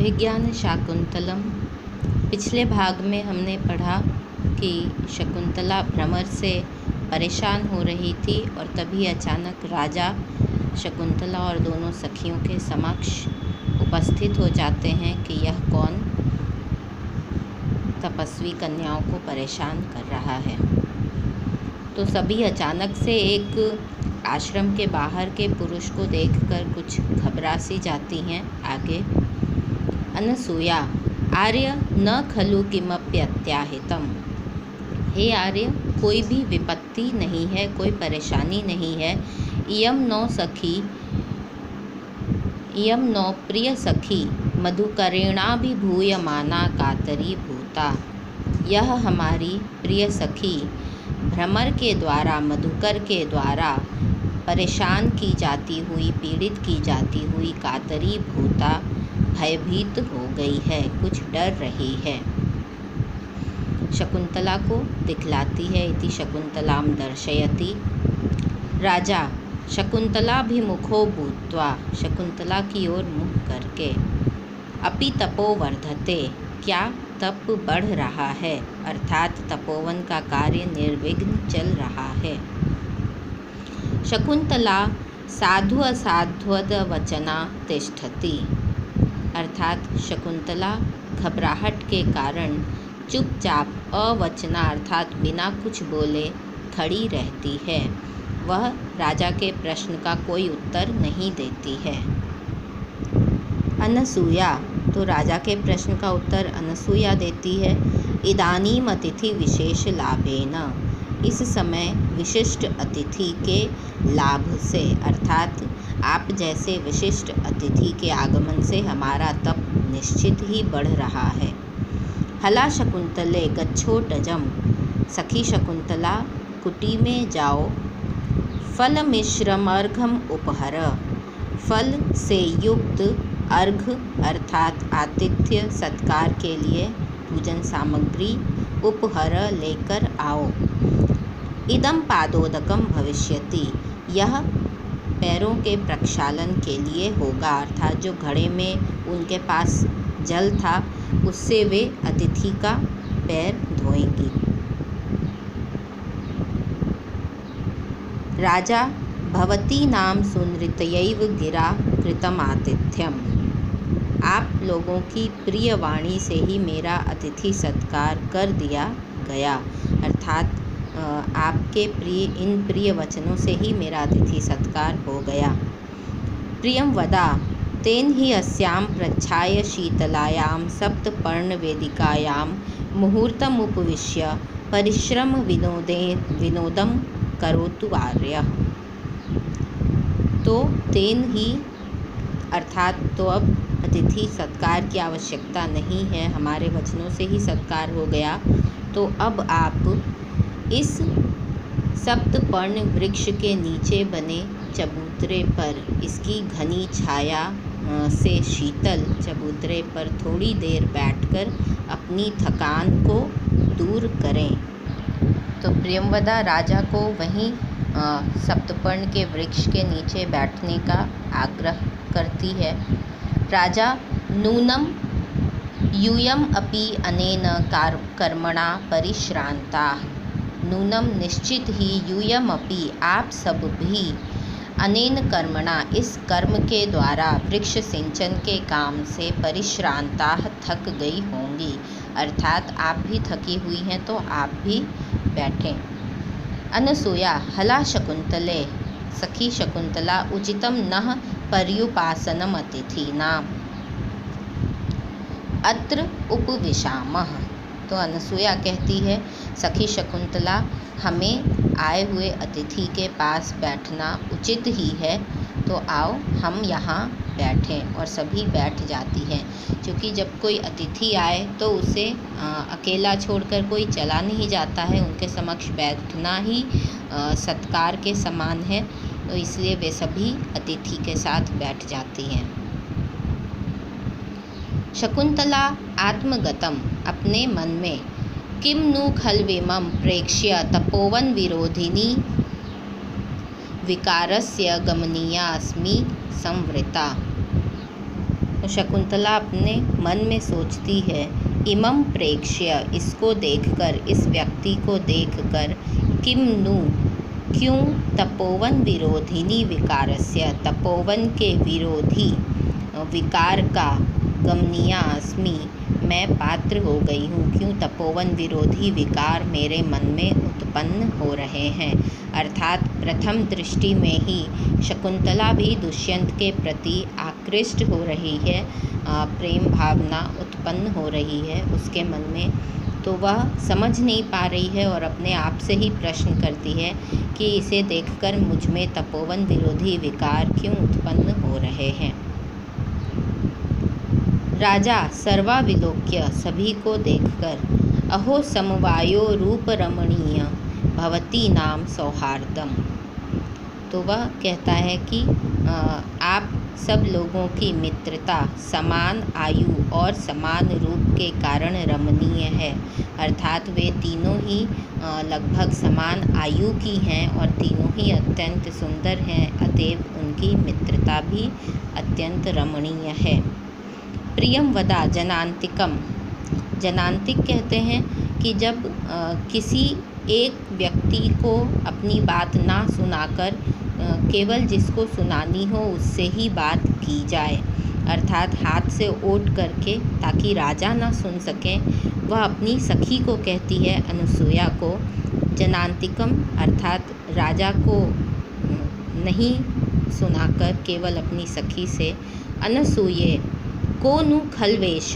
अभिज्ञान शाकुंतलम। पिछले भाग में हमने पढ़ा कि शकुंतला भ्रमर से परेशान हो रही थी और तभी अचानक राजा शकुंतला और दोनों सखियों के समक्ष उपस्थित हो जाते हैं कि यह कौन तपस्वी कन्याओं को परेशान कर रहा है। तो सभी अचानक से एक आश्रम के बाहर के पुरुष को देखकर कुछ घबरा सी जाती हैं। आगे अनसूया आर्य न खलु किमप्यत्याहितम। हे आर्य, कोई भी विपत्ति नहीं है, कोई परेशानी नहीं है। इयं नो प्रिय सखी मधुकरेणाभिभूयमाना कातरी भूता। यह हमारी प्रिय सखी भ्रमर के द्वारा, मधुकर के द्वारा परेशान की जाती हुई, पीड़ित की जाती हुई कातरी भूता भयभीत हो गई है, कुछ डर रही है। शकुंतला को दिखलाती है। इति शकुंतलाम दर्शयति। राजा शकुंतलाभिमुखो भूत्वा, शकुंतला की ओर मुख करके, अपि तपो वर्धते, क्या तप बढ़ रहा है, अर्थात तपोवन का कार्य निर्विघ्न चल रहा है। शकुंतला साधु असाध्वद वचना तिष्ठति, अर्थात शकुंतला घबराहट के कारण चुपचाप अवचना अर्थात बिना कुछ बोले खड़ी रहती है। वह राजा के प्रश्न का कोई उत्तर नहीं देती है। अनसूया, तो राजा के प्रश्न का उत्तर अनसूया देती है। इदानीम अतिथि विशेष लाभेन, इस समय विशिष्ट अतिथि के लाभ से, अर्थात आप जैसे विशिष्ट अतिथि के आगमन से हमारा तप निश्चित ही बढ़ रहा है। हला शकुंतले गच्छोटजम, सखी शकुंतला कुटी में जाओ। फल मिश्रम अर्घम उपहर, फल से युक्त अर्घ अर्थात आतिथ्य सत्कार के लिए पूजन सामग्री उपहर लेकर आओ। इदम पादोदकम भविष्यति, यह पैरों के प्रक्षालन के लिए होगा, अर्थात जो घड़े में उनके पास जल था उससे वे अतिथि का पैर धोएंगी। राजा भवती नाम सुनृतयैव गिरा कृतम आतिथ्यम, आप लोगों की प्रिय वाणी से ही मेरा अतिथि सत्कार कर दिया गया, अर्थात आपके इन प्रिय वचनों से ही मेरा अतिथि सत्कार हो गया। प्रियम वदा तेन ही अस्याम प्रच्छाय शीतलायाम सप्तपर्ण वेदिकायां मुहूर्तम उपविश्य परिश्रम विनोदम करोतु आर्य। तो तेन ही अर्थात तो अब अतिथि सत्कार की आवश्यकता नहीं है, हमारे वचनों से ही सत्कार हो गया। तो अब आप इस सप्तपर्ण वृक्ष के नीचे बने चबूतरे पर, इसकी घनी छाया से शीतल चबूतरे पर थोड़ी देर बैठकर अपनी थकान को दूर करें। तो प्रियंवदा राजा को वहीं सप्तपर्ण के वृक्ष के नीचे बैठने का आग्रह करती है। राजा नूनम यूयम अपि अनेन कर्मणा परिश्रांता, नूनम निश्चित ही, यूयम अपि आप सब भी, अनेन कर्मणा इस कर्म के द्वारा, वृक्ष सिंचन के काम से परिश्रांता थक गई होंगी, अर्थात आप भी थकी हुई हैं तो आप भी बैठें। अनसूया हला शकुंतले, सखी शकुंतला उचितम नः पर्युपासनम अतिथीनाम अत्र उपविशामः। तो अनसूया कहती है, सखी शकुंतला हमें आए हुए अतिथि के पास बैठना उचित ही है, तो आओ हम यहाँ बैठें। और सभी बैठ जाती हैं, क्योंकि जब कोई अतिथि आए तो उसे अकेला छोड़कर कोई चला नहीं जाता है, उनके समक्ष बैठना ही सत्कार के समान है, तो इसलिए वे सभी अतिथि के साथ बैठ जाती हैं। शकुंतला आत्मगतम, अपने मन में, किम नु खल्विमं प्रेक्ष्य तपोवन विरोधिनी विकारस्य गमनीया अस्मि संवृता, तो शकुंतला अपने मन में सोचती है, इमं प्रेक्ष्य, इसको देखकर, इस व्यक्ति को देखकर, किम नु, क्यों, तपोवन विरोधिनी विकारस्य, तपोवन के विरोधी विकार का, गमनीया अस्मि, मैं पात्र हो गई हूँ, क्यों तपोवन विरोधी विकार मेरे मन में उत्पन्न हो रहे हैं। अर्थात प्रथम दृष्टि में ही शकुंतला भी दुष्यंत के प्रति आकृष्ट हो रही है, प्रेम भावना उत्पन्न हो रही है उसके मन में। तो वह समझ नहीं पा रही है और अपने आप से ही प्रश्न करती है कि इसे देखकर मुझ में तपोवन विरोधी विकार क्यों उत्पन्न हो रहे हैं। राजा सर्वाविलोक्य, सभी को देखकर, अहो समवायो रूप रमणीय भवती नाम सौहार्दम, तो वह कहता है कि आप सब लोगों की मित्रता समान आयु और समान रूप के कारण रमणीय है। अर्थात वे तीनों ही लगभग समान आयु की हैं और तीनों ही अत्यंत सुंदर हैं, अतएव उनकी मित्रता भी अत्यंत रमणीय है। प्रियम वदा जनांतिकम, जनांतिक कहते हैं कि जब किसी एक व्यक्ति को अपनी बात ना सुनाकर केवल जिसको सुनानी हो उससे ही बात की जाए, अर्थात हाथ से ओट करके, ताकि राजा ना सुन सकें। वह अपनी सखी को कहती है, अनुसूया को, जनांतिकम अर्थात राजा को नहीं सुनाकर केवल अपनी सखी से, अनसूये को नु खलवेश,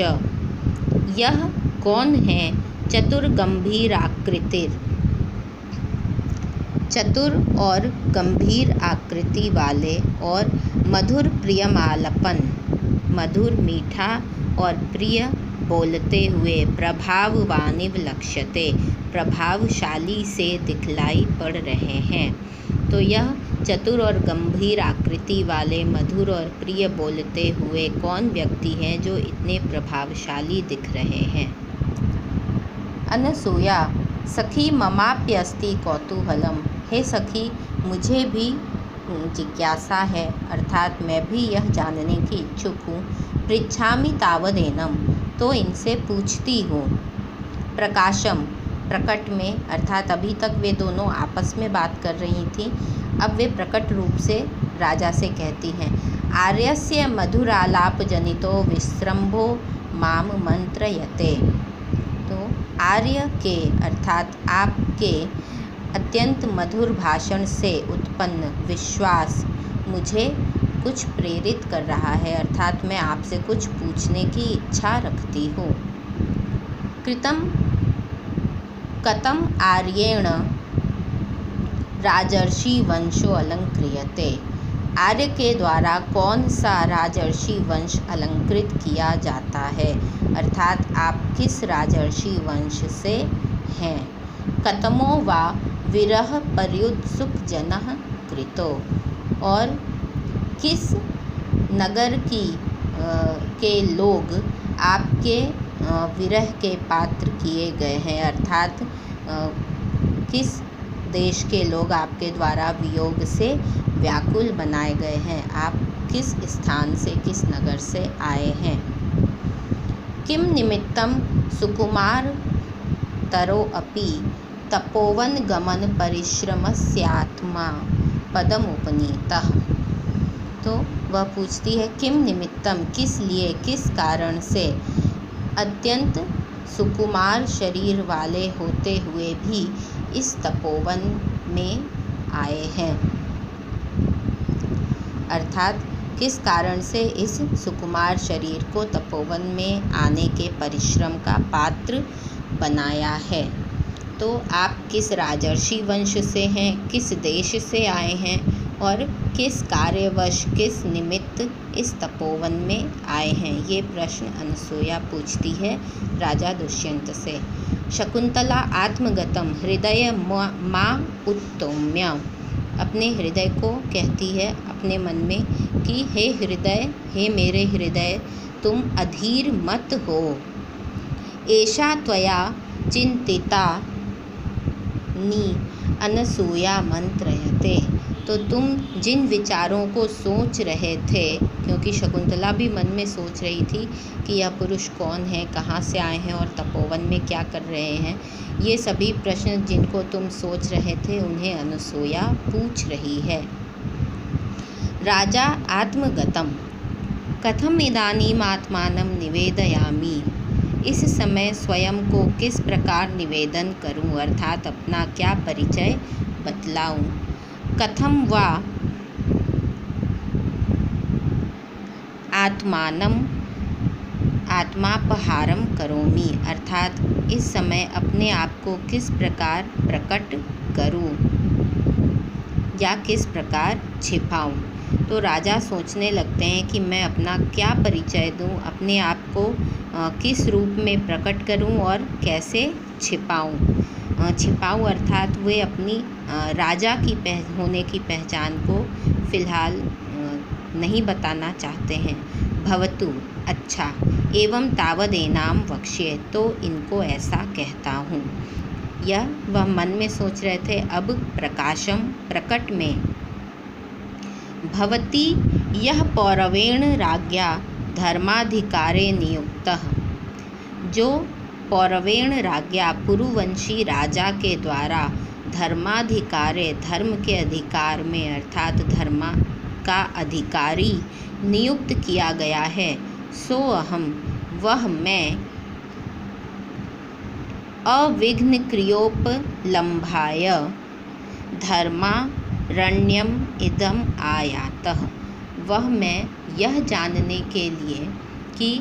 यह कौन है, चतुर गंभीर आकृतिर, चतुर और गंभीर आकृति वाले और मधुर प्रियमालपन, मधुर मीठा और प्रिय बोलते हुए, प्रभाववानिव लक्ष्यते, प्रभावशाली से दिखलाई पड़ रहे हैं। तो यह चतुर और गंभीर आकृति वाले, मधुर और प्रिय बोलते हुए कौन व्यक्ति हैं जो इतने प्रभावशाली दिख रहे हैं। अनसूया, सखी ममाप्यस्ति कौतूहलम, हे सखी मुझे भी जिज्ञासा है, अर्थात मैं भी यह जानने की इच्छुक हूँ। पृच्छामि तावदेनम, तो इनसे पूछती हूँ। प्रकाशम, प्रकट में, अर्थात अभी तक वे दोनों आपस में बात कर रही थी, अब वे प्रकट रूप से राजा से कहती हैं। आर्यस्य मधुरालाप जनितो विस्रंभो माम मंत्रयते, तो आर्य के अर्थात आपके अत्यंत मधुर भाषण से उत्पन्न विश्वास मुझे कुछ प्रेरित कर रहा है, अर्थात मैं आपसे कुछ पूछने की इच्छा रखती हूँ। कतम आर्येण राजर्षि वंशो अलंक्रियते, आर्य के द्वारा कौन सा राजर्षि वंश अलंकृत किया जाता है, अर्थात आप किस राजर्षि वंश से हैं। कतमो वा विरह पर्युत्सुक जनः कृतो, और किस नगर के लोग आपके विरह के पात्र किए गए हैं, अर्थात किस देश के लोग आपके द्वारा वियोग से व्याकुल बनाए गए हैं, आप किस स्थान से, किस नगर से आए हैं। किम निमित्तम सुकुमार तरो अपि तपोवन गमन परिश्रमस्यात्मा पदमुपनीतः, तो वह पूछती है किम निमित्तम, किस लिए, किस कारण से, अत्यंत सुकुमार शरीर वाले होते हुए भी इस तपोवन में आए हैं, अर्थात किस कारण से इस सुकुमार शरीर को तपोवन में आने के परिश्रम का पात्र बनाया है। तो आप किस राजर्षि वंश से हैं, किस देश से आए हैं और किस कार्यवश, किस निमित्त इस तपोवन में आए हैं, ये प्रश्न अनसूया पूछती है राजा दुष्यंत से। शकुंतला आत्मगतम हृदय माँ उत्तम्य, अपने हृदय को कहती है अपने मन में कि हे हृदय, हे मेरे हृदय, तुम अधीर मत हो। एषा त्वया चिंतिता नी अनसूया मंत्रयते, तो तुम जिन विचारों को सोच रहे थे क्योंकि शकुंतला भी मन में सोच रही थी कि यह पुरुष कौन है, कहाँ से आए हैं और तपोवन में क्या कर रहे हैं। ये सभी प्रश्न जिनको तुम सोच रहे थे उन्हें अनसुया पूछ रही है। राजा आत्मगतम कथम इदानीम आत्मानं निवेदयामि। इस समय स्वयं को किस प्रकार निवेदन करूं, अर्थात अपना क्या परिचय बतलाऊं। कथम वा आत्मानं आत्मापहारम करोमि, अर्थात इस समय अपने आप को किस प्रकार प्रकट करूं या किस प्रकार छिपाऊं। तो राजा सोचने लगते हैं कि मैं अपना क्या परिचय दूं, अपने आप को किस रूप में प्रकट करूं और कैसे छिपाऊं अर्थात वे अपनी राजा की होने की पहचान को फिलहाल नहीं बताना चाहते हैं। भवतु अच्छा, एवं तावदेनाम वक्ष्ये, तो इनको ऐसा कहता हूँ। यह वह मन में सोच रहे थे। अब प्रकाशम प्रकट में भवती यह पौरवेण राज्ञा धर्माधिकारे नियुक्तः, जो पौरवेण राज्ञा पुरुवंशी राजा के द्वारा धर्माधिकारे धर्म के अधिकार में अर्थात धर्म का अधिकारी नियुक्त किया गया है, सो अहम वह मैं अविघ्न क्रियोपलम्भाय धर्मारण्यम इदम आयातः, वह मैं यह जानने के लिए कि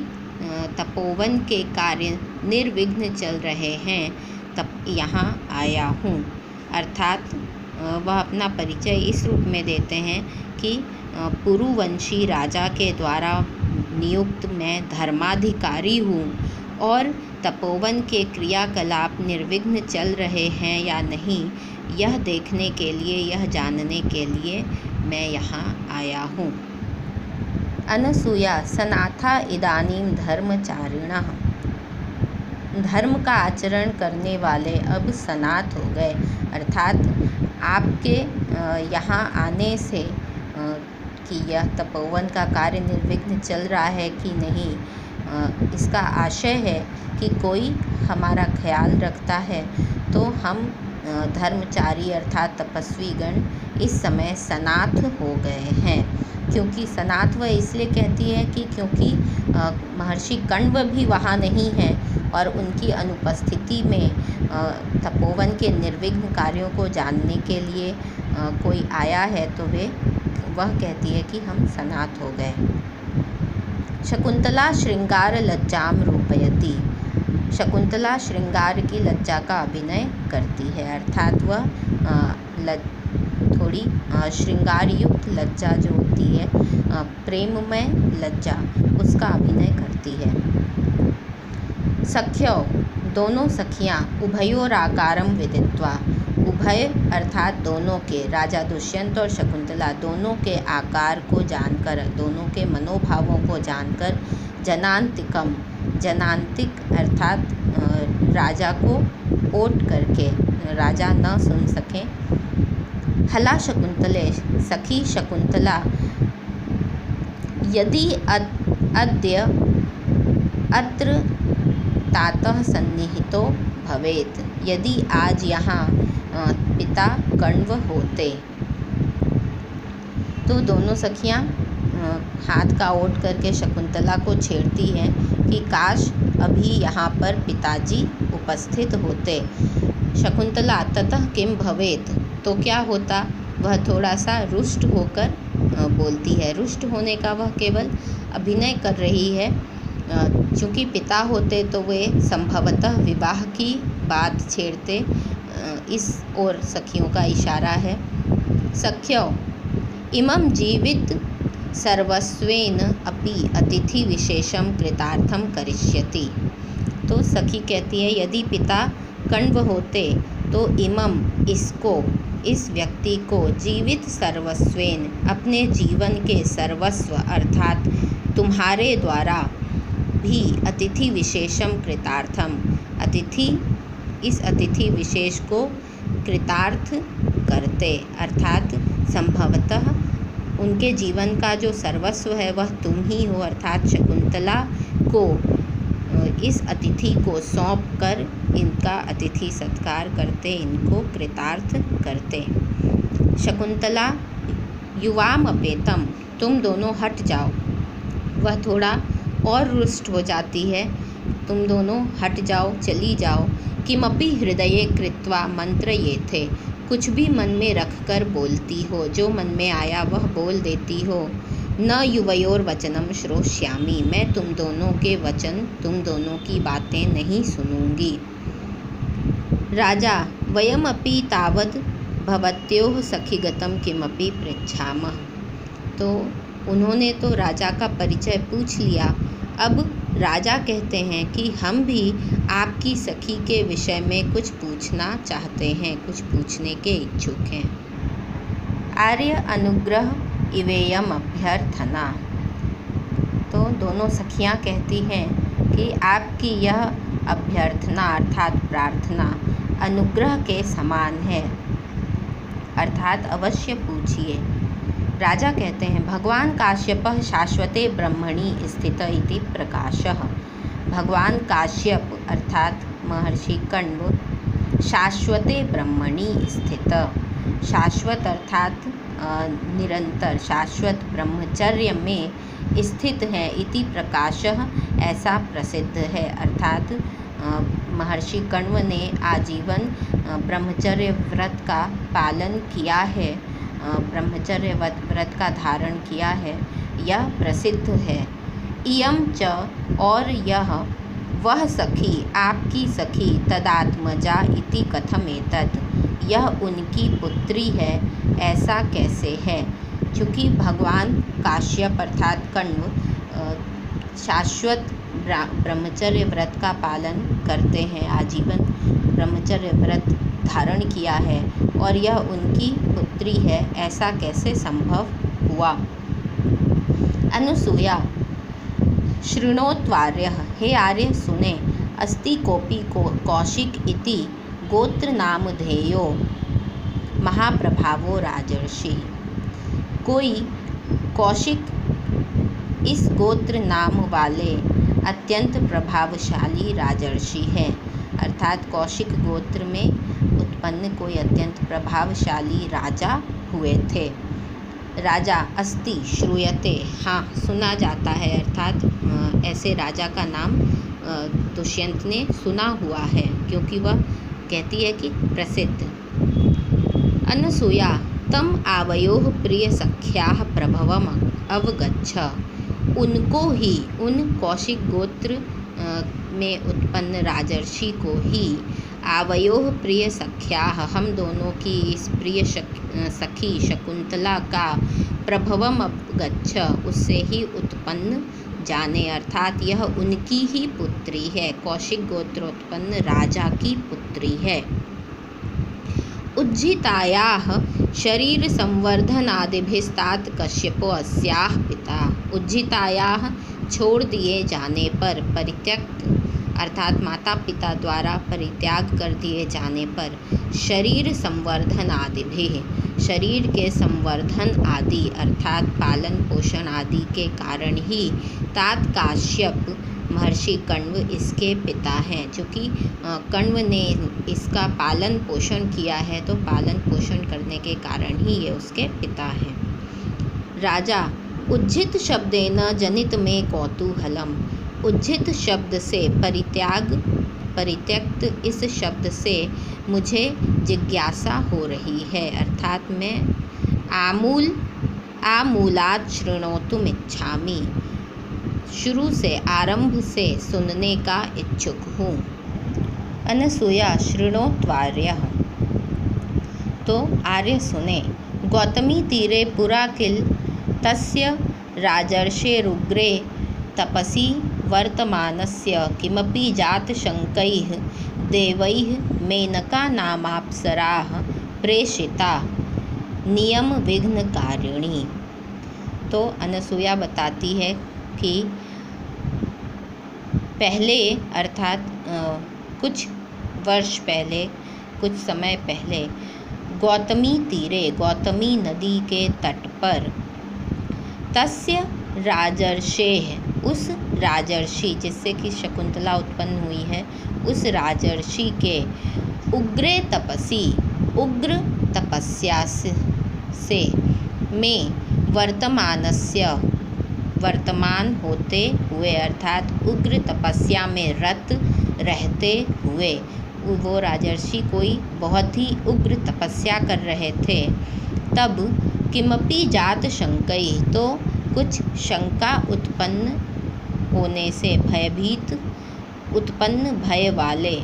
तपोवन के कार्य निर्विघ्न चल रहे हैं तब यहाँ आया हूँ। अर्थात वह अपना परिचय इस रूप में देते हैं कि पुरुवंशी राजा के द्वारा नियुक्त मैं धर्माधिकारी हूँ और तपोवन के क्रियाकलाप निर्विघ्न चल रहे हैं या नहीं, यह देखने के लिए, यह जानने के लिए मैं यहाँ आया हूँ। अनसूया सनाथा इदानीम धर्मचारिणः, धर्म का आचरण करने वाले अब सनाथ हो गए, अर्थात आपके यहाँ आने से कि यह तपोवन का कार्य निर्विघ्न चल रहा है कि नहीं, इसका आशय है कि कोई हमारा ख्याल रखता है, तो हम धर्मचारी अर्थात तपस्वी गण इस समय सनाथ हो गए हैं। क्योंकि सनाथ वह इसलिए कहती है कि क्योंकि महर्षि कण्व भी वहाँ नहीं हैं और उनकी अनुपस्थिति में तपोवन के निर्विघ्न कार्यों को जानने के लिए कोई आया है, तो वह कहती है कि हम सनाथ हो गए। शकुंतला श्रृंगार लज्जाम रूपयति, शकुंतला श्रृंगार की लज्जा का अभिनय करती है, अर्थात वह थोड़ी श्रृंगार युक्त लज्जा जो होती है, प्रेममय लज्जा, उसका अभिनय करती है। सख्यो दोनों सखियाँ उभयोराकारम विदित्वा, उभय अर्थात दोनों के, राजा दुष्यंत और शकुंतला दोनों के आकार को जानकर, दोनों के मनोभावों को जानकर, जनांतिकम, जनांतिक अर्थात राजा को ओट करके, राजा न सुन सकें। हला शकुंतले, सखी शकुंतला, यदि अद्य अत्र तातः सन्निहितो भवेत्, यदि आज यहाँ पिता कण्व होते, तो दोनों सखियाँ हाथ का ओट करके शकुंतला को छेड़ती हैं कि काश अभी यहाँ पर पिताजी उपस्थित होते। शकुंतला ततः किम भवेत्, तो क्या होता, वह थोड़ा सा रुष्ट होकर बोलती है। रुष्ट होने का वह केवल अभिनय कर रही है, चूँकि पिता होते तो वे संभवतः विवाह की बात छेड़ते, इस ओर सखियों का इशारा है। सख्यो इमं जीवित सर्वस्वेन अपि अतिथि विशेषम कृतार्थम करिष्यति, तो सखी कहती है यदि पिता कण्व होते तो इमं इसको, इस व्यक्ति को, जीवित सर्वस्वेन अपने जीवन के सर्वस्व अर्थात तुम्हारे द्वारा भी अतिथि विशेषम कृतार्थम, अतिथि, इस अतिथि विशेष को कृतार्थ करते, अर्थात संभवतः उनके जीवन का जो सर्वस्व है वह तुम ही हो, अर्थात शकुंतला को इस अतिथि को सौंप कर इनका अतिथि सत्कार करते, इनको कृतार्थ करते। शकुंतला युवाम अपेतम, तुम दोनों हट जाओ। वह थोड़ा और रुष्ट हो जाती है, तुम दोनों हट जाओ, चली जाओ। किमपि हृदये कृत्वा मंत्र ये थे, कुछ भी मन में रखकर बोलती हो, जो मन में आया वह बोल देती हो। न युवयोर वचनम श्रोष्यामि, मैं तुम दोनों के वचन, तुम दोनों की बातें नहीं सुनूंगी। राजा वयमपि तावद् भवत्योः सखीगतं किमपि पृच्छामः। तो उन्होंने तो राजा का परिचय पूछ लिया। अब राजा कहते हैं कि हम भी आपकी सखी के विषय में कुछ पूछना चाहते हैं, कुछ पूछने के इच्छुक हैं। आर्य अनुग्रह इवेयम अभ्यर्थना। तो दोनों सखियां कहती हैं कि आपकी यह अभ्यर्थना अर्थात प्रार्थना अनुग्रह के समान है, अर्थात अवश्य पूछिए। राजा कहते हैं भगवान काश्यपः शाश्वते ब्रह्मणि स्थित इति प्रकाशः। भगवान काश्यप अर्थात महर्षि कण्व शाश्वते ब्रह्मणि स्थित, शाश्वत अर्थात निरंतर, शाश्वत ब्रह्मचर्य में स्थित है। इति प्रकाशः, ऐसा प्रसिद्ध है, अर्थात महर्षि कण्व ने आजीवन ब्रह्मचर्य व्रत का पालन किया है, ब्रह्मचर्य व्रत का धारण किया है, यह प्रसिद्ध है। इयं च, और यह वह सखी, आपकी सखी, तदात्मजा इति कथमेतत्, यह उनकी पुत्री है, ऐसा कैसे है। चूँकि भगवान काश्यप अर्थात कण्व शाश्वत ब्रह्मचर्य व्रत का पालन करते हैं, आजीवन ब्रह्मचर्य व्रत धारण किया है और यह उनकी पुत्री है, ऐसा कैसे संभव हुआ। अनुसूया शृणोत्वार्यः, हे आर्य सुने, अस्ति कोपि कौशिक इति गोत्र नामधेयो महाप्रभावो राजर्षि। कोई कौशिक इस गोत्र नाम वाले अत्यंत प्रभावशाली राजर्षि है, अर्थात कौशिक गोत्र में उत्पन्न कोई अत्यंत प्रभावशाली राजा हुए थे। राजा अस्ति श्रूयते, हाँ सुना जाता है, अर्थात ऐसे राजा का नाम दुष्यंत ने सुना हुआ है, क्योंकि वह कहती है कि प्रसिद्ध। अनसूया तम आवयोः प्रिय सख्याः प्रभवम अवगच्छ, उनको ही, उन कौशिक गोत्र में उत्पन्न राजर्षि को ही, आवयोः प्रिय सख्याः, हम दोनों की इस प्रिय सखी शकुंतला का प्रभवम अवगच्छ, उससे ही उत्पन्न जाने, अर्थात यह उनकी ही पुत्री है, कौशिक गोत्रोत्पन्न राजा की पुत्री है। उज्जितायाः शरीर संवर्धनादिभिस्तात कश्यपो अस्याः पिता, उज्जितायाः छोड़ दिए जाने पर, परित्यक्त अर्थात माता पिता द्वारा परित्याग कर दिए जाने पर, शरीर संवर्धन आदिभिः, शरीर के संवर्धन आदि अर्थात पालन पोषण आदि के कारण ही, तात काश्यप महर्षि कण्व इसके पिता हैं, चूँकि कण्व ने इसका पालन पोषण किया है, तो पालन पोषण करने के कारण ही ये उसके पिता हैं। राजा उज्जित शब्देन जनित में कौतूहलम, उज्जित शब्द से परित्यक्त इस शब्द से मुझे जिज्ञासा हो रही है, अर्थात मैं आमूलात् शृणोतुम् इच्छामि, शुरू से, आरंभ से सुनने का इच्छुक हूँ। अनसूया शृणोत्वार्यः, तो आर्य सुने। गौतमी तीरे पुरा किल तस्य राजर्षेरुग्रे तपसि वर्तमानस्य किमपि जातशंकैः देवैः मेनकानामाप्सराः प्रेषिता नियम विघ्नकारिणी। तो अनसूया बताती है कि पहले अर्थात कुछ वर्ष पहले, कुछ समय पहले, गौतमी तीरे, गौतमी नदी के तट पर, तस्य राजर्षेः, उस राजर्षि जिससे कि शकुंतला उत्पन्न हुई है, उस राजर्षि के उग्रे तपसी, उग्र तपस्या से में वर्तमानस्य, वर्तमान होते हुए अर्थात उग्र तपस्या में रत रहते हुए, वो राजर्षि कोई बहुत ही उग्र तपस्या कर रहे थे। तब किमपि जात शंकई, तो कुछ शंका उत्पन्न होने से, भयभीत उत्पन्न भय वाले,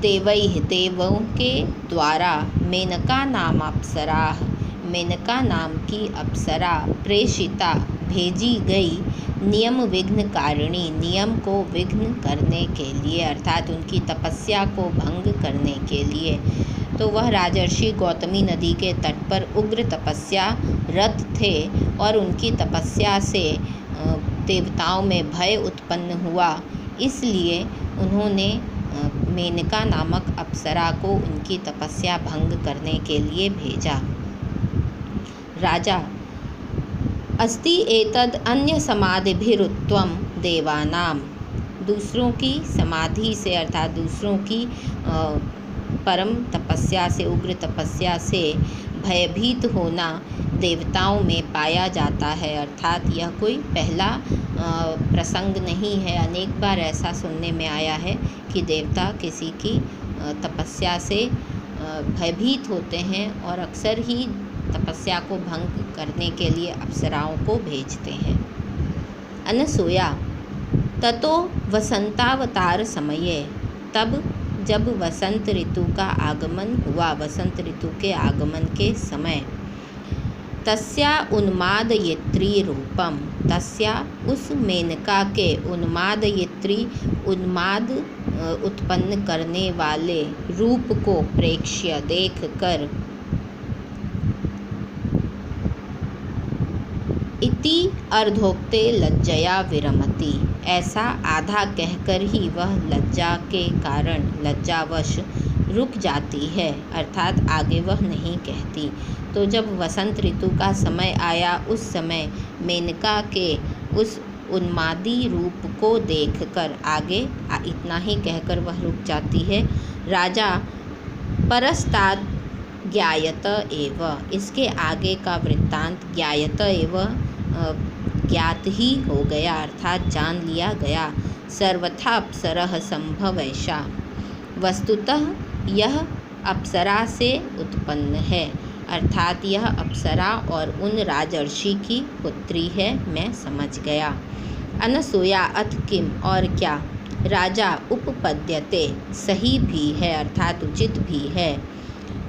देवैः, देवों के द्वारा, मेनका नाम अप्सरा, मेनका नाम की अप्सरा, प्रेषिता, भेजी गई, नियम विघ्न कारिणी, नियम को विघ्न करने के लिए अर्थात उनकी तपस्या को भंग करने के लिए। तो वह राजर्षि गौतमी नदी के तट पर उग्र तपस्या रत थे और उनकी तपस्या से देवताओं में भय उत्पन्न हुआ, इसलिए उन्होंने मेनका नामक अप्सरा को उनकी तपस्या भंग करने के लिए भेजा। राजा, अस्ति एतद् अन्य समाधिभिरुत्तम देवानाम, दूसरों की समाधि से अर्थात दूसरों की परम तपस्या से, उग्र तपस्या से भयभीत होना देवताओं में पाया जाता है, अर्थात यह कोई पहला प्रसंग नहीं है। अनेक बार ऐसा सुनने में आया है कि देवता किसी की तपस्या से भयभीत होते हैं और अक्सर ही तपस्या को भंग करने के लिए अप्सराओं को भेजते हैं। अनसूया, ततो वसंतावतार समये, तब जब वसंत ऋतु का आगमन हुआ, वसंत ऋतु के आगमन के समय, तस्या उन्मादयित्री रूपम, तस्या उस मेनका के, उन्मादयित्री उन्माद उत्पन्न करने वाले रूप को प्रेक्ष्य देख कर, इति अर्धोक्ते लज्जया विरमति, ऐसा आधा कहकर ही वह लज्जा के कारण, लज्जावश रुक जाती है, अर्थात आगे वह नहीं कहती। तो जब वसंत ऋतु का समय आया, उस समय मेनका के उस उन्मादी रूप को देखकर आगे इतना ही कहकर वह रुक जाती है। राजा, परस्तात् ज्ञायत एव, इसके आगे का वृत्तांत ज्ञायत एव ज्ञात ही हो गया, अर्थात जान लिया गया। सर्वथा अप्सरः संभवैषा, वस्तुतः यह अप्सरा से उत्पन्न है, अर्थात यह अप्सरा और उन राजर्षि की पुत्री है, मैं समझ गया। अनसूया, अथ किम, और क्या। राजा, उपपद्यते, सही भी है अर्थात उचित भी है।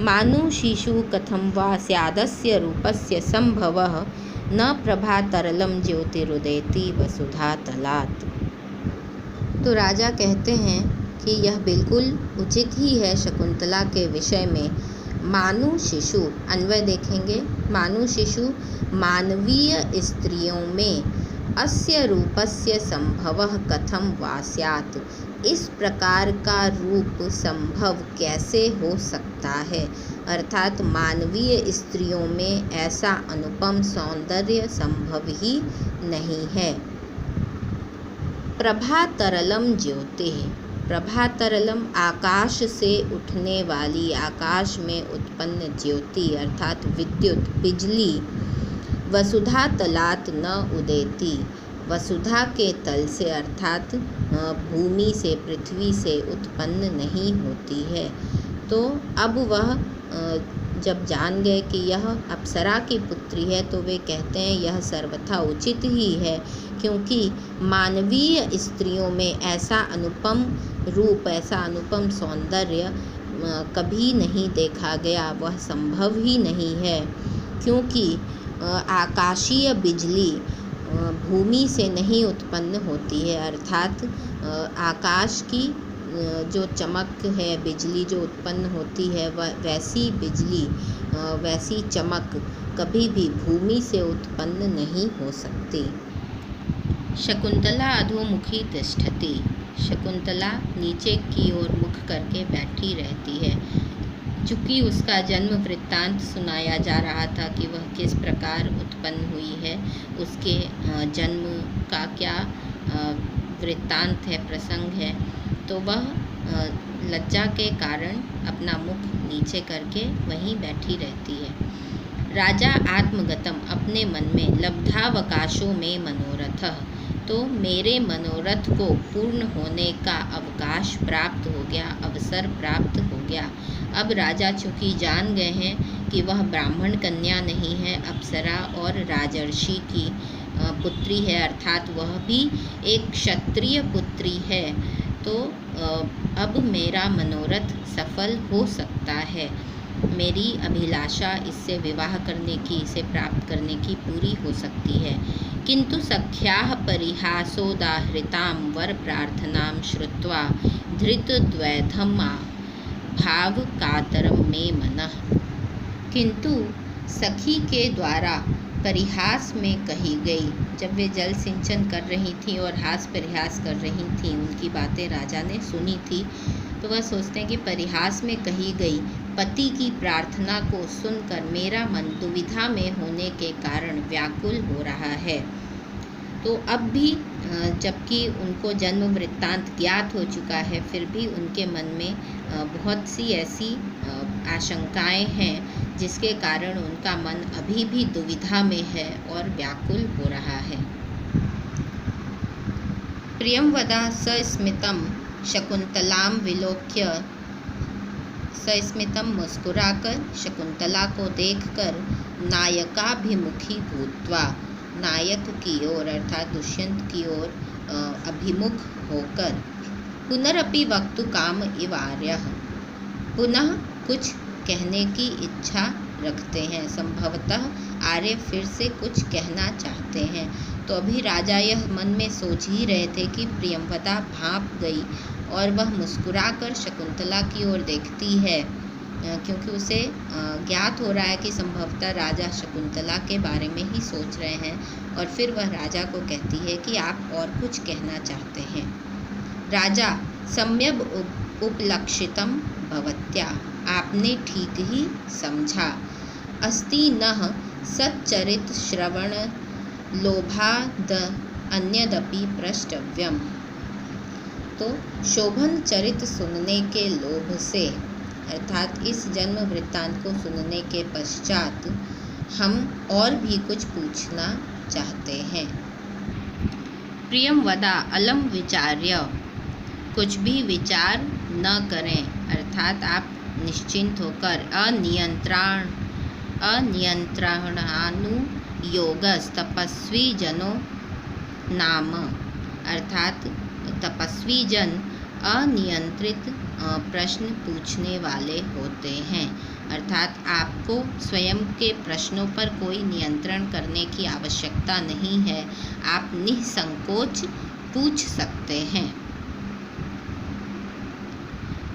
मानुषीषु कथं वा स्यादस्य रूपस्य संभवः, न प्रभातरलं ज्योतिरुदेति वसुधातलात्। तो राजा कहते हैं कि यह बिल्कुल उचित ही है शकुंतला के विषय में। मानु शिशु, अन्वय देखेंगे। मानु शिशु, मानवीय स्त्रियों में अस्य रूपस्य संभवः कथं वा स्यात्, इस प्रकार का रूप संभव कैसे हो सकता है, अर्थात मानवीय स्त्रियों में ऐसा अनुपम सौंदर्य संभव ही नहीं है। प्रभातरलम ज्योति, प्रभातरलम आकाश से उठने वाली, आकाश में उत्पन्न ज्योति अर्थात विद्युत, बिजली। वसुधा तलात् न उदेति, वसुधा के तल से अर्थात भूमि से, पृथ्वी से उत्पन्न नहीं होती है। तो अब वह जब जान गए कि यह अप्सरा की पुत्री है, तो वे कहते हैं यह सर्वथा उचित ही है, क्योंकि मानवीय स्त्रियों में ऐसा अनुपम रूप, ऐसा अनुपम सौंदर्य कभी नहीं देखा गया, वह संभव ही नहीं है। क्योंकि आकाशीय बिजली भूमि से नहीं उत्पन्न होती है, अर्थात आकाश की जो चमक है, बिजली जो उत्पन्न होती है, वह वैसी बिजली, वैसी चमक कभी भी भूमि से उत्पन्न नहीं हो सकती। शकुंतला अधोमुखी तिष्ठति, शकुंतला नीचे की ओर मुख करके बैठी रहती है। चूँकि उसका जन्म वृत्तांत सुनाया जा रहा था कि वह किस प्रकार उत्पन्न हुई है, उसके जन्म का क्या वृत्तांत है, प्रसंग है, तो वह लज्जा के कारण अपना मुख नीचे करके वहीं बैठी रहती है। राजा आत्मगतम, अपने मन में, लब्धावकाशों में मनोरथः, तो मेरे मनोरथ को पूर्ण होने का अवकाश प्राप्त हो गया, अवसर प्राप्त हो गया। अब राजा चूँकि जान गए हैं कि वह ब्राह्मण कन्या नहीं है, अप्सरा और राजर्षि की पुत्री है, अर्थात वह भी एक क्षत्रिय पुत्री है, तो अब मेरा मनोरथ सफल हो सकता है, मेरी अभिलाषा इससे विवाह करने की, इसे प्राप्त करने की पूरी हो सकती है। किंतु सख्याः परिहासोदाहृतां वर प्रार्थनां श्रुत्वा धृतद्वैधम् भावकातरं मे मनः। किंतु सखी के द्वारा परिहास में कही गई, जब वे जल सिंचन कर रही थी और हास परिहास कर रही थी, उनकी बातें राजा ने सुनी थी, तो वह सोचते हैं कि परिहास में कही गई पति की प्रार्थना को सुनकर मेरा मन दुविधा में होने के कारण व्याकुल हो रहा है। तो अब भी जबकि उनको जन्म वृत्तांत ज्ञात हो चुका है, फिर भी उनके मन में बहुत सी ऐसी आशंकाएं हैं जिसके कारण उनका मन अभी भी दुविधा में है और व्याकुल हो रहा है। प्रियंवदा सस्मितं शकुंतलां विलोक्य, सस्मितं मुस्कुराकर शकुंतला को देखकर नायकाभिमुखी भूत्वा, नायक की ओर अर्थात दुष्यंत की ओर अभिमुख होकर, पुनरपि वक्तु काम इवार्यः, पुनः कुछ कहने की इच्छा रखते हैं, संभवतः आर्य फिर से कुछ कहना चाहते हैं। तो अभी राजा यह मन में सोच ही रहे थे कि प्रियंवदा भाप गई और वह मुस्कुराकर शकुंतला की ओर देखती है, क्योंकि उसे ज्ञात हो रहा है कि संभवतः राजा शकुंतला के बारे में ही सोच रहे हैं, और फिर वह राजा को कहती है कि आप और कुछ कहना चाहते हैं। राजा, सम्यक उपलक्षितं भवत्या, आपने ठीक ही समझा, अस्ति नः सच्चरित श्रवण लोभाद अन्यदपि प्रष्टव्यम, तो शोभन चरित सुनने के लोभ से अर्थात इस जन्म वृत्तांत को सुनने के पश्चात हम और भी कुछ पूछना चाहते हैं। प्रियंवदा अलम विचार्य, कुछ भी विचार न करें, अर्थात आप निश्चिंत होकर अनियंत्रणानुयोगस् तपस्वी जनो नाम, अर्थात तपस्वी जन अनियंत्रित प्रश्न पूछने वाले होते हैं, अर्थात आपको स्वयं के प्रश्नों पर कोई नियंत्रण करने की आवश्यकता नहीं है, आप निसंकोच पूछ सकते हैं।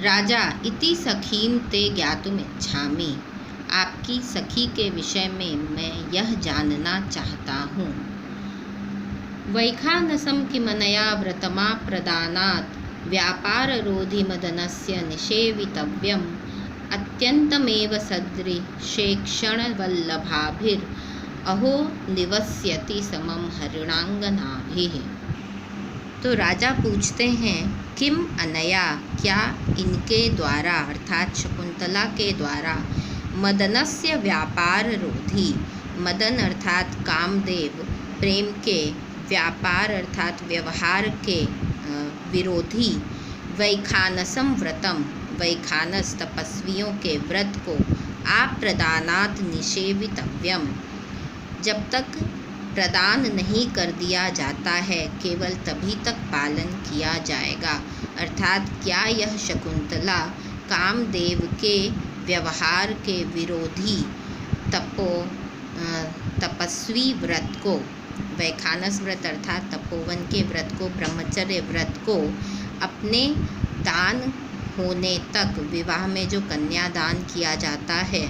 राजा, इति सखीं ते ज्ञातुम इच्छामि, आपकी सखी के विषय में मैं यह जानना चाहता हूँ। वैखानसं किमनया व्रतमा प्रदानात् व्यापाररोधि मदनस्य निषेवितव्यम् अत्यन्तमेव सदृशेक्षणवल्लभाभिर् अहो निवस्यति समं हरिणांगनाभिः। तो राजा पूछते हैं, किम अनया, क्या इनके द्वारा अर्थात शकुंतला के द्वारा, मदनस्य व्यापार रोधी, मदन अर्थात कामदेव, प्रेम के, व्यापार अर्थात व्यवहार के विरोधी, वैखानसम व्रतम, वैखानस तपस्वियों के व्रत को, आप्रदानात् निषेवितव्यम, जब तक प्रदान नहीं कर दिया जाता है केवल तभी तक पालन किया जाएगा। अर्थात क्या यह शकुंतला कामदेव के व्यवहार के विरोधी तपस्वी व्रत को, वैखानस व्रत अर्थात तपोवन के व्रत को, ब्रह्मचर्य व्रत को अपने दान होने तक, विवाह में जो कन्यादान किया जाता है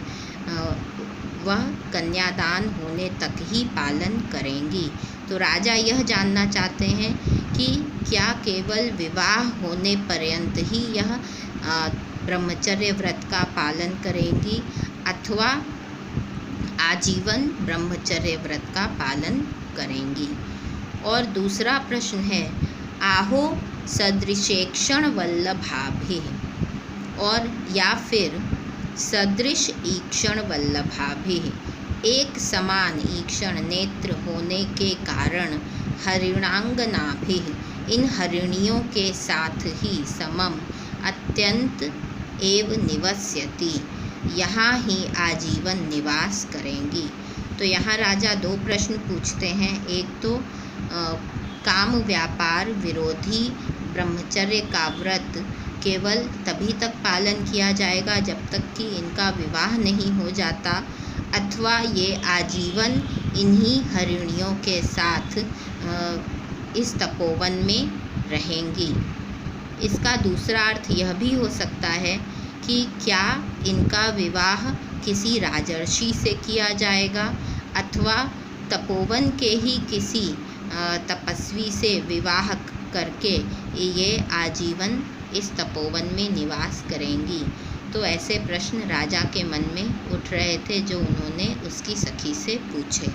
वह कन्यादान होने तक ही पालन करेंगी। तो राजा यह जानना चाहते हैं कि क्या केवल विवाह होने पर्यंत ही यह ब्रह्मचर्य व्रत का पालन करेंगी अथवा आजीवन ब्रह्मचर्य व्रत का पालन करेंगी। और दूसरा प्रश्न है, आहो सदृशेक्षण वल्लभाभिः, और या फिर सदृश ईक्षण वल्लभाभिः, एक समान ईक्षण नेत्र होने के कारण हरिणांगनाभिः, इन हरिणियों के साथ ही समम अत्यंत एव निवस्यति, यहाँ ही आजीवन निवास करेंगी। तो यहाँ राजा दो प्रश्न पूछते हैं। एक तो काम व्यापार विरोधी ब्रह्मचर्य का व्रत केवल तभी तक पालन किया जाएगा जब तक कि इनका विवाह नहीं हो जाता, अथवा ये आजीवन इन्हीं हरिणियों के साथ इस तपोवन में रहेंगी। इसका दूसरा अर्थ यह भी हो सकता है कि क्या इनका विवाह किसी राजर्षि से किया जाएगा अथवा तपोवन के ही किसी तपस्वी से विवाह करके ये आजीवन इस तपोवन में निवास करेंगी। तो ऐसे प्रश्न राजा के मन में उठ रहे थे जो उन्होंने उसकी सखी से पूछे।